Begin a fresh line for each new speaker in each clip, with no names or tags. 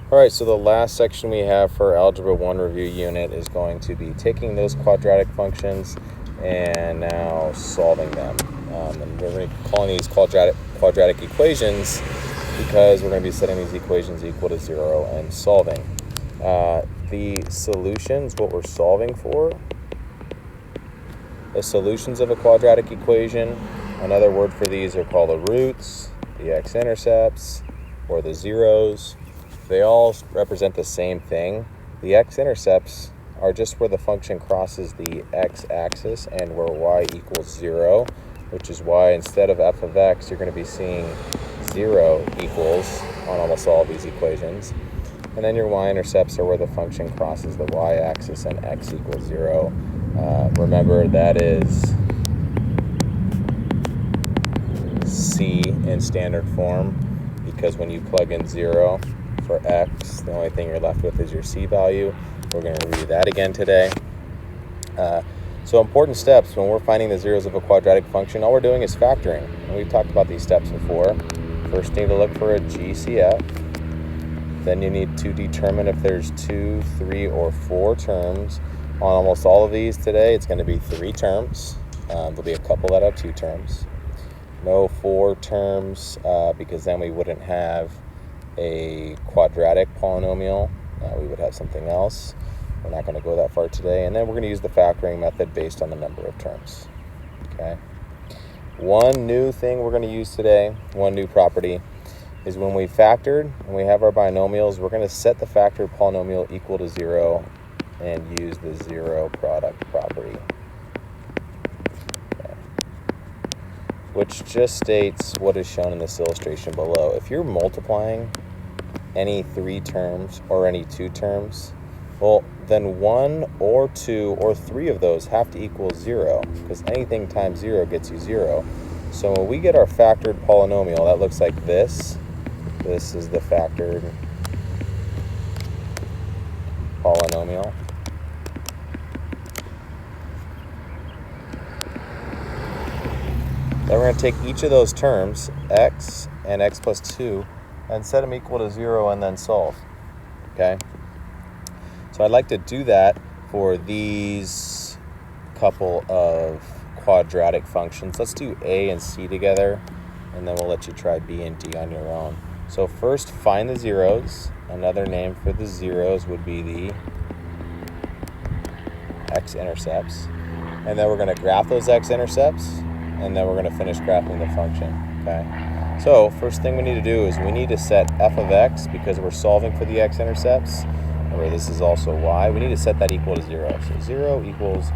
All right, so the last section we have for Algebra 1 review unit is going to be taking those quadratic functions and now solving them. And we're going to be calling these quadratic equations because we're going to be setting these equations equal to 0 and solving. The solutions, what we're solving for, the solutions of a quadratic equation, another word for these are called the roots, the x-intercepts, or the zeros. They all represent the same thing. The x-intercepts are just where the function crosses the x-axis and where y equals 0, which is why instead of f of x, you're going to be seeing 0 equals on almost all of these equations. And then your y-intercepts are where the function crosses the y-axis and x equals 0. Remember, that is C in standard form, because when you plug in 0 for x, the only thing you're left with is your C value. We're going to review that again today. So important steps when we're finding the zeros of a quadratic function, all we're doing is factoring. And we've talked about these steps before. First, you need to look for a GCF. Then you need to determine if there's 2, 3, or 4 terms. On almost all of these today, it's going to be 3 terms. There'll be a couple that have 2 terms. No 4 terms, because then we wouldn't have a quadratic polynomial. We would have something else. We're not going to go that far today. And then we're going to use the factoring method based on the number of terms. Okay. One new thing we're going to use today, one new property, is when we factored and we have our binomials, we're going to set the factored polynomial equal to 0 and use the 0 product property. Okay. Which just states what is shown in this illustration below. If you're multiplying any 3 terms or any 2 terms, well, then 1 or 2 or 3 of those have to equal 0, because anything times 0 gets you 0. So when we get our factored polynomial, that looks like this. This is the factored polynomial. Then we're going to take each of those terms, x and x plus 2, and set them equal to 0 and then solve. Okay? So I'd like to do that for these couple of quadratic functions. Let's do a and c together, and then we'll let you try b and d on your own. So first, find the zeros. Another name for the zeros would be the x-intercepts. And then we're going to graph those x-intercepts, and then we're going to finish graphing the function. Okay. So first thing we need to do is we need to set f of x, because we're solving for the x-intercepts. Remember, this is also y. We need to set that equal to 0. So 0 equals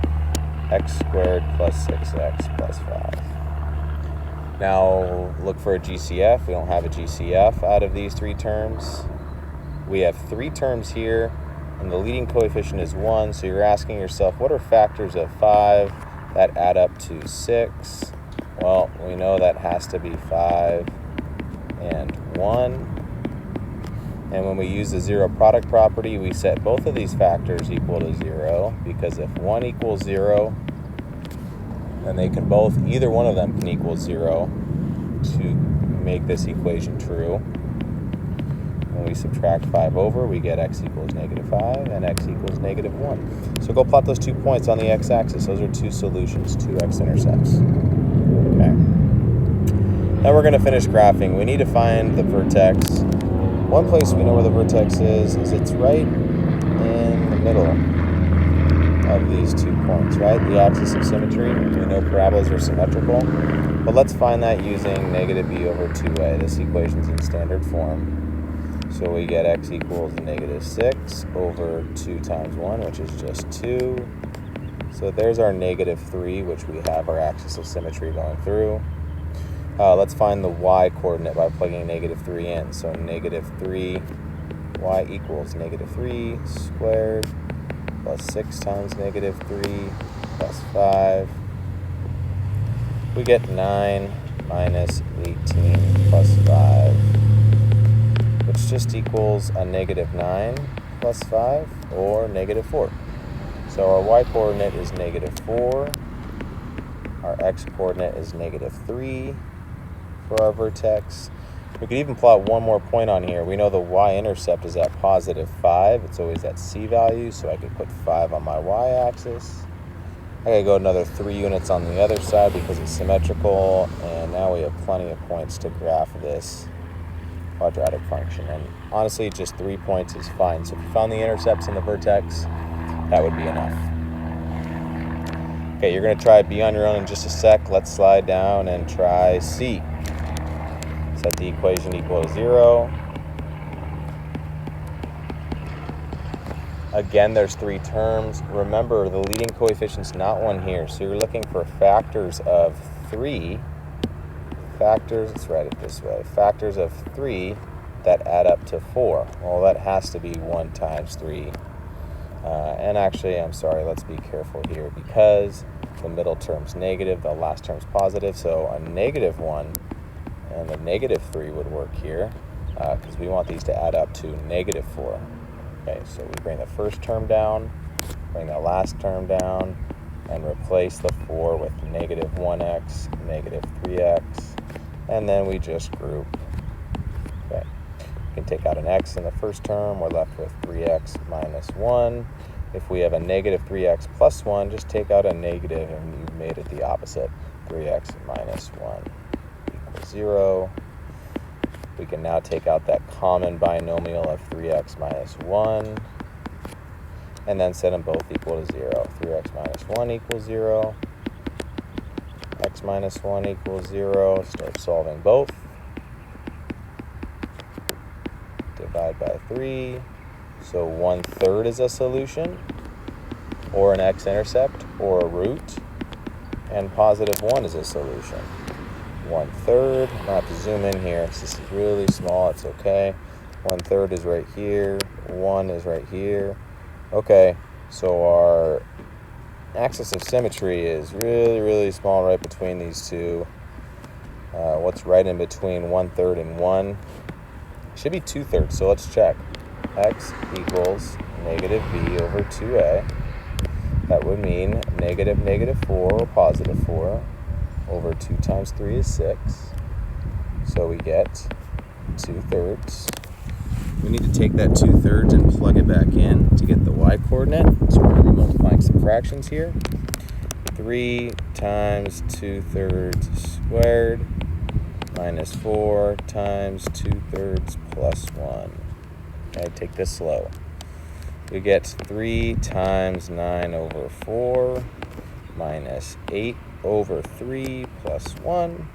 x squared plus 6x plus 5. Now look for a GCF. We don't have a GCF out of these 3 terms. We have 3 terms here, and the leading coefficient is 1. So you're asking yourself, what are factors of 5 that add up to 6? Well, we know that has to be 5 and 1. And when we use the 0 product property, we set both of these factors equal to 0, because if 1 equals 0, then they can both, either one of them can equal 0 to make this equation true. When we subtract 5 over, we get x equals -5 and x equals -1. So go plot those 2 points on the x-axis. Those are 2 solutions, 2 x-intercepts. Okay. Now we're going to finish graphing. We need to find the vertex. One place we know where the vertex is it's right in the middle of these 2 points, right? The axis of symmetry. We know parabolas are symmetrical, but let's find that using -b over 2a. This equation's in standard form. So we get x equals -6 over 2 times 1, which is just 2. So there's our -3, which we have our axis of symmetry going through. Let's find the y coordinate by plugging -3 in. So -3, y equals -3 squared plus 6 times -3 plus 5. We get 9 minus 18 plus 5, which just equals a -9 plus 5, or -4. So our y coordinate is -4. Our x coordinate is -3 for our vertex. We could even plot one more point on here. We know the y-intercept is at positive 5. It's always at c value, so I could put 5 on my y-axis. I gotta go another 3 units on the other side because it's symmetrical, and now we have plenty of points to graph this quadratic function. And honestly, just 3 points is fine. So if you found the intercepts in the vertex, that would be enough. Okay, you're gonna try B on your own in just a sec. Let's slide down and try C. Set the equation equal to 0. Again, there's 3 terms. Remember, the leading coefficient's not 1 here, so you're looking for factors of 3. Let's write it this way. Factors of 3 that add up to 4. Well, that has to be 1 times 3. And actually, I'm sorry, let's be careful here because the middle term's negative, the last term's positive, so a negative 1 and a negative 3 would work here because we want these to add up to negative 4. Okay, so we bring the first term down, bring the last term down, and replace the 4 with negative 1x, negative 3x, and then we just group. Okay, we can take out an x in the first term. We're left with 3x minus 1. If we have a negative 3x plus 1, just take out a negative, and you've made it the opposite. 3x minus 1 equals 0. We can now take out that common binomial of 3x minus 1, and then set them both equal to 0. 3x minus 1 equals 0. X minus 1 equals 0. Start solving both. Divide by 3. So 1/3 is a solution, or an x-intercept, or a root, and positive 1 is a solution. 1/3, I'm gonna have to zoom in here. This is really small, it's okay. 1/3 is right here, 1 is right here. Okay, so our axis of symmetry is really, really small right between these two. What's right in between 1/3 and 1? It should be 2/3, so let's check. X equals negative b over 2a. That would mean negative 4 or positive 4 over 2 times 3 is 6. So we get 2/3. We need to take that 2/3 and plug it back in to get the y-coordinate. So we're going to be multiplying some fractions here. 3 times 2/3 squared minus 4 times 2/3 plus 1. Okay, take this slow. We get 3 times 9 over 4 minus 8 over 3 plus 1.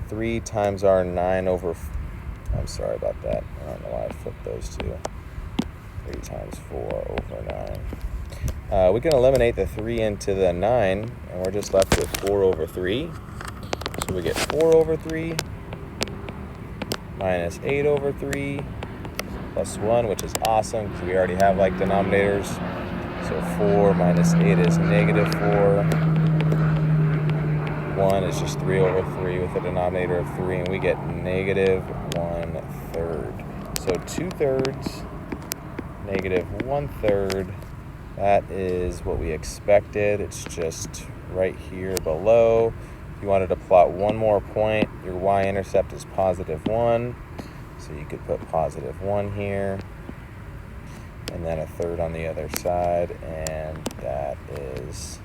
3 times our 9 over... I'm sorry about that. I don't know why I flipped those two. 3 times 4 over 9. We can eliminate the 3 into the 9, and we're just left with 4 over 3. So we get 4 over 3 minus 8 over 3 plus 1, which is awesome because we already have like denominators. So 4 minus 8 is negative 4. 1 is just 3 over 3 with a denominator of 3, and we get negative 1/3. So 2/3, negative 1/3. That is what we expected. It's just right here below. If you wanted to plot one more point, your y-intercept is positive 1. So you could put positive 1 here, and then 1/3 on the other side, and that is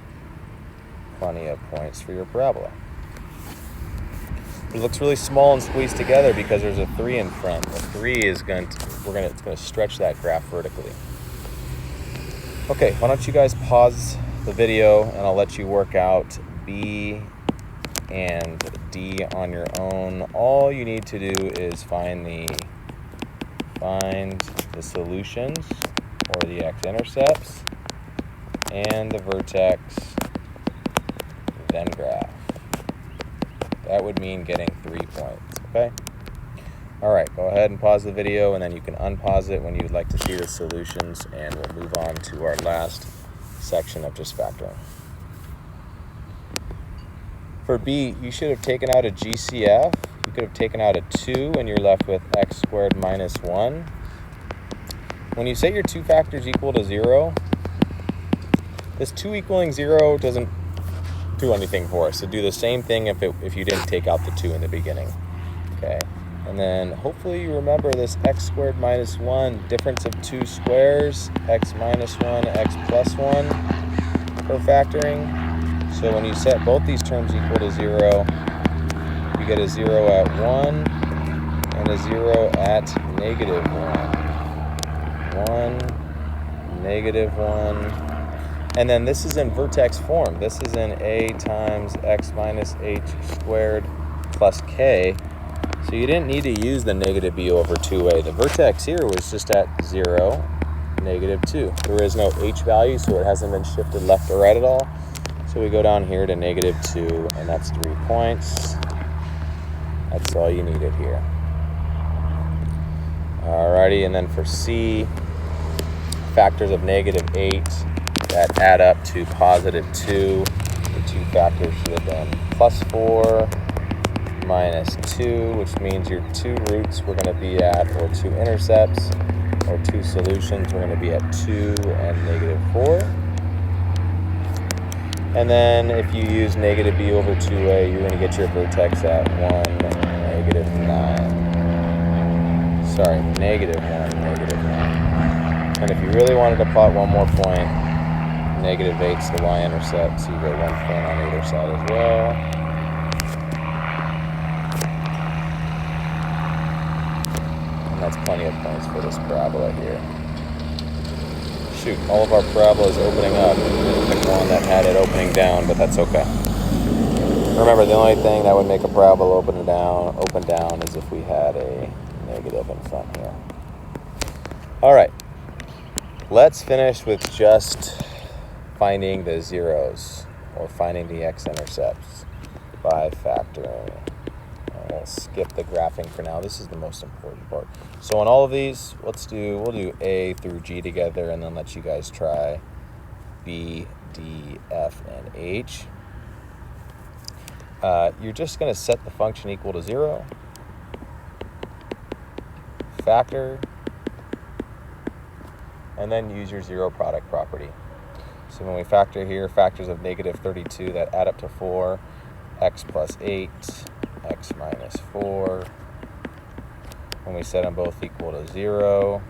plenty of points for your parabola. It looks really small and squeezed together because there's a 3 in front. The 3 is it's going to stretch that graph vertically. Okay, why don't you guys pause the video and I'll let you work out B and D on your own. All you need to do is find the solutions or the x-intercepts and the vertex, then graph. That would mean getting 3 points, okay? All right, go ahead and pause the video, and then you can unpause it when you'd like to see the solutions, and we'll move on to our last section of just factoring. For B, you should have taken out a GCF. You could have taken out a 2, and you're left with x squared minus 1. When you set your two factors equal to 0, this 2 equaling 0 doesn't do anything for us. So do the same thing if you didn't take out the 2 in the beginning. Okay, and then hopefully you remember this x squared minus 1, difference of two squares, x minus 1, x plus 1 for factoring. So when you set both these terms equal to 0, you get a 0 at 1 and a 0 at negative 1. 1, negative 1. And then this is in vertex form. This is in a times x minus h squared plus k. So you didn't need to use the negative b over 2a. The vertex here was just at 0, negative 2. There is no h value, so it hasn't been shifted left or right at all. So we go down here to negative 2, and that's 3 points. That's all you needed here. Alrighty, and then for C, factors of negative 8 that add up to positive 2. The two factors should have been plus 4 minus 2, which means your two roots we're going to be at, or two intercepts, or two solutions, we're going to be at 2 and negative 4. And then if you use negative b over 2a, you're going to get your vertex at 1, negative 9. Sorry, negative 1, negative 9. And if you really wanted to plot one more point, negative 8's the y-intercept, so you get 1 point on either side as well. That's plenty of points for this parabola here. Shoot, all of our parabolas opening up. Pick one that had it opening down, but that's okay. Remember, the only thing that would make a parabola open down is if we had a negative in front here. All right, let's finish with just finding the zeros, or finding the x-intercepts by factoring. We'll skip the graphing for now. This is the most important part. So on all of these, we'll do A through G together, and then let you guys try B, D, F, and H. You're just going to set the function equal to 0, factor, and then use your zero product property. So when we factor here, factors of negative 32 that add up to 4, x plus 8, x minus 4. When we set them both equal to 0,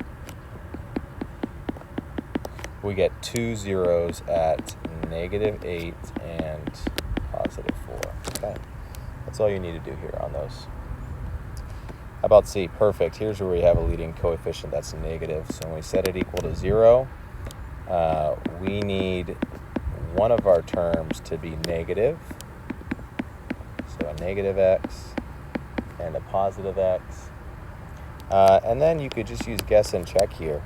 we get two zeros at negative 8 and positive 4. Okay, that's all you need to do here on those. How about C? Perfect. Here's where we have a leading coefficient that's negative. So when we set it equal to 0, we need one of our terms to be negative. So a negative x and a positive x. And then you could just use guess and check here.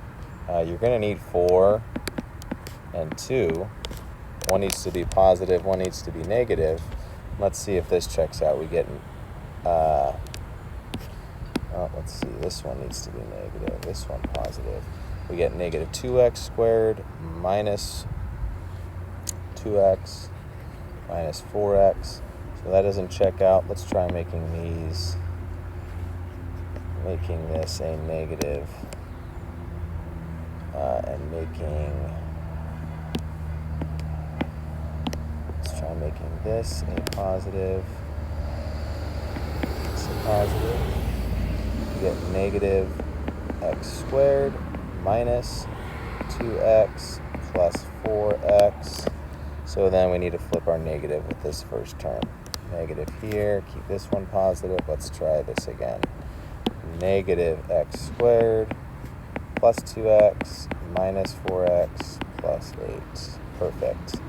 You're going to need 4 and 2. One needs to be positive, one needs to be negative. Let's see if this checks out. We get, let's see, this one needs to be negative, this one positive. We get negative 2x squared minus 2x minus 4x. So that doesn't check out. Let's try making this a negative, and let's try making this a positive. It's a positive. You get negative x squared minus 2x plus 4x. So then we need to flip our negative with this first term. Negative here, keep this one positive. Let's try this again. Negative x squared plus 2x minus 4x plus 8. Perfect.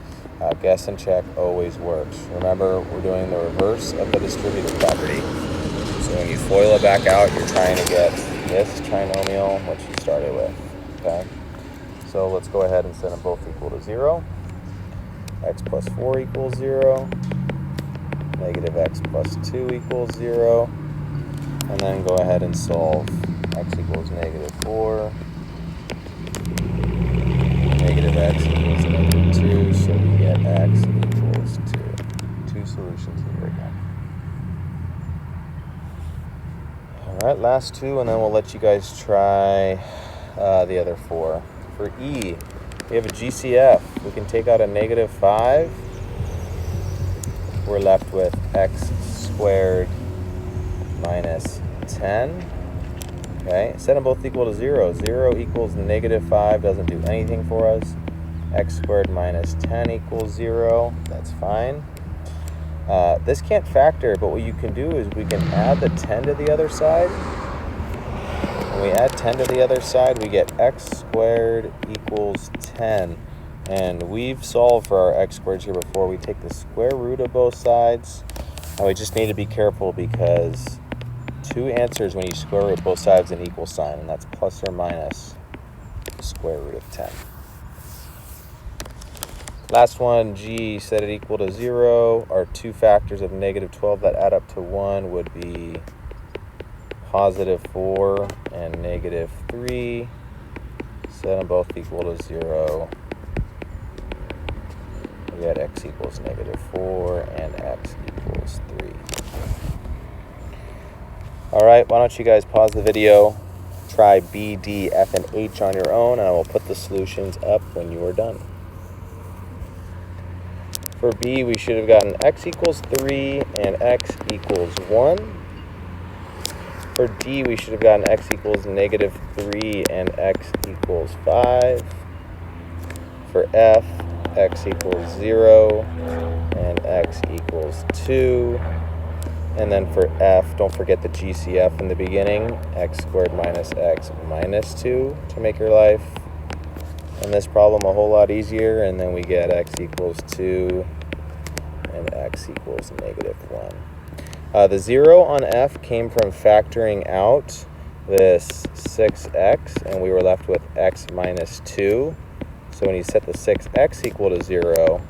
Guess and check always works. Remember, we're doing the reverse of the distributive property. So when you FOIL it back out, you're trying to get this trinomial, what you started with. Okay? So let's go ahead and set them both equal to 0. X plus 4 equals 0. Negative x plus 2 equals 0. And then go ahead and solve. X equals negative 4. Negative x equals negative 2. So we get x equals 2. Two solutions here again. Alright, last two, and then we'll let you guys try the other 4. For E, we have a GCF. We can take out a negative 5. We're left with x squared minus 10. Okay, set them both equal to 0. 0 equals negative 5, doesn't do anything for us. X squared minus 10 equals 0. That's fine. This can't factor, but what you can do is we can add the 10 to the other side. When we add 10 to the other side, we get x squared equals 10. And we've solved for our x squareds here before. We take the square root of both sides. And we just need to be careful because two answers when you square root both sides an equal sign, and that's plus or minus the square root of 10. Last one, g, set it equal to 0. Our two factors of negative 12 that add up to 1 would be positive 4 and negative 3. Set them both equal to 0. We had x equals negative 4 and x equals 3. All right, why don't you guys pause the video, try B, D, F, and H on your own, and I will put the solutions up when you are done. For B, we should have gotten x equals 3 and x equals 1. For D, we should have gotten x equals negative 3 and x equals 5. For F, x equals 0 and x equals 2. And then for F, don't forget the GCF in the beginning, x squared minus x minus 2 to make your life in this problem a whole lot easier. And then we get x equals 2 and x equals negative 1. The 0 on F came from factoring out this 6x, and we were left with x minus 2. So when you set the 6x equal to 0,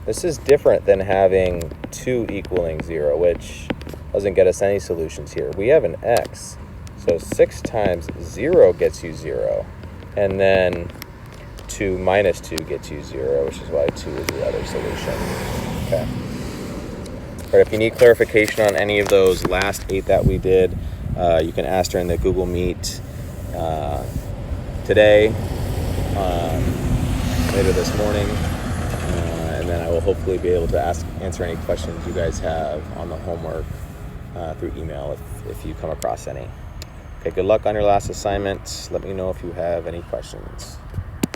this is different than having 2 equaling 0, which doesn't get us any solutions here. We have an x, so 6 times 0 gets you 0, and then 2 minus 2 gets you 0, which is why 2 is the other solution. Okay. All right, if you need clarification on any of those last 8 that we did, you can ask during the Google Meet today, later this morning, and then I will hopefully be able to answer any questions you guys have on the homework through email if you come across any. Okay, good luck on your last assignment. Let me know if you have any questions.